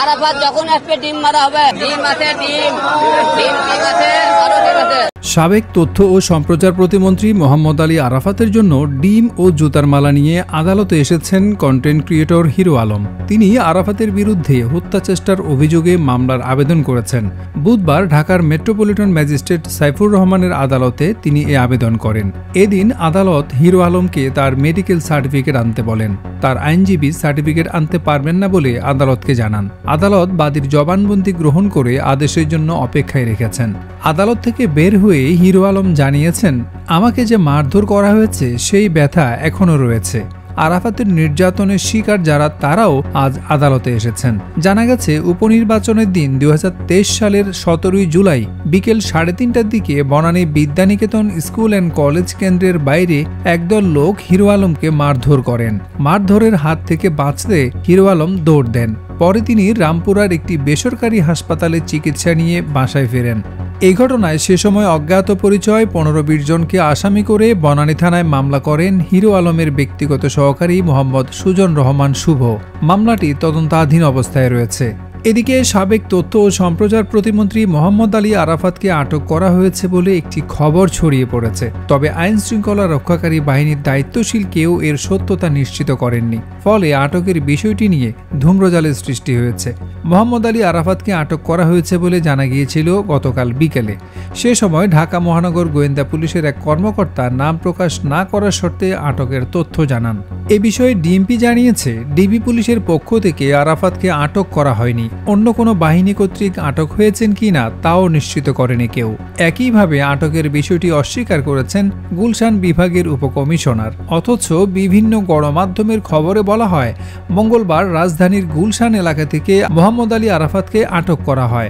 আরাফাত যখন আসবে ডিম মারা হবে। ডিম আছে, ডিম আছে, আরো ডিম আছে। সাবেক তথ্য ও সম্প্রচার প্রতিমন্ত্রী মোহাম্মদ আলী আরাফাতের জন্য ডিম ও জুতার মালা নিয়ে আদালতে এসেছেন কন্টেন্ট ক্রিয়েটর হিরো আলম। তিনি আরাফাতের বিরুদ্ধে হত্যা চেষ্টার অভিযোগে মামলার আবেদন করেছেন। বুধবার ঢাকার মেট্রোপলিটন ম্যাজিস্ট্রেট সাইফুর রহমানের আদালতে তিনি এ আবেদন করেন। এদিন আদালত হিরো আলমকে তার মেডিকেল সার্টিফিকেট আনতে বলেন। তার আইনজীবী সার্টিফিকেট আনতে পারবেন না বলে আদালতকে জানান। আদালত বাদীর জবানবন্দি গ্রহণ করে আদেশের জন্য অপেক্ষায় রেখেছেন। আদালত থেকে বের হয়ে হিরো আলম জানিয়েছেন, আমাকে যে মারধর করা হয়েছে সেই ব্যথা এখনও রয়েছে। আরাফাতের নির্যাতনের শিকার যারা তারাও আজ আদালতে এসেছেন। জানা গেছে উপনির্বাচনের দিন 2023 সালের 17 জুলাই বিকেল 3:30টার দিকে Banani Vidyaniketan school and college কেন্দ্রের বাইরে একদল লোক হিরো আলমকে মারধর করেন। মারধরের হাত থেকে বাঁচতে হিরো আলম দৌড় দেন। পরে তিনি রামপুরার একটি বেসরকারি হাসপাতালে চিকিৎসা নিয়ে বাসায় ফেরেন। এই ঘটনায় সে সময় অজ্ঞাত পরিচয় 15-20 জনকে আসামি করে বনানী থানায় মামলা করেন হিরো আলমের ব্যক্তিগত সহকারী মোহাম্মদ সুজন রহমান শুভ। মামলাটি তদন্তাধীন অবস্থায় রয়েছে। এদিকে সাবেক তথ্য ও সম্প্রচার প্রতিমন্ত্রী মোহাম্মদ আলী আরাফাতকে আটক করা হয়েছে বলে একটি খবর ছড়িয়ে পড়েছে। তবে আইন শৃঙ্খলা রক্ষাকারী বাহিনীর দায়িত্বশীল কেউ এর সত্যতা নিশ্চিত করেননি। ফলে আটকের বিষয়টি নিয়ে ধূম্রজালের সৃষ্টি হয়েছে। মোহাম্মদ আলী আরাফাতকে আটক করা হয়েছে বলে জানা গিয়েছিল গতকাল বিকেলে। সে সময় ঢাকা মহানগর গোয়েন্দা পুলিশের এক কর্মকর্তা নাম প্রকাশ না করার শর্তে আটকের তথ্য জানান। এ বিষয়ে ডিএমপি জানিয়েছে, ডিবি পুলিশের পক্ষ থেকে আরাফাতকে আটক করা হয়নি। অন্য কোনো বাহিনী কর্তৃক আটক হয়েছেন কিনা তাও নিশ্চিত করেনি কেউ। একইভাবে আটকের বিষয়টি অস্বীকার করেছেন গুলশান বিভাগের উপকমিশনার। অথচ বিভিন্ন গণমাধ্যমের খবরে বলা হয়, মঙ্গলবার রাজধানীর গুলশান এলাকা থেকে মোহাম্মদ আলী আরাফাতকে আটক করা হয়।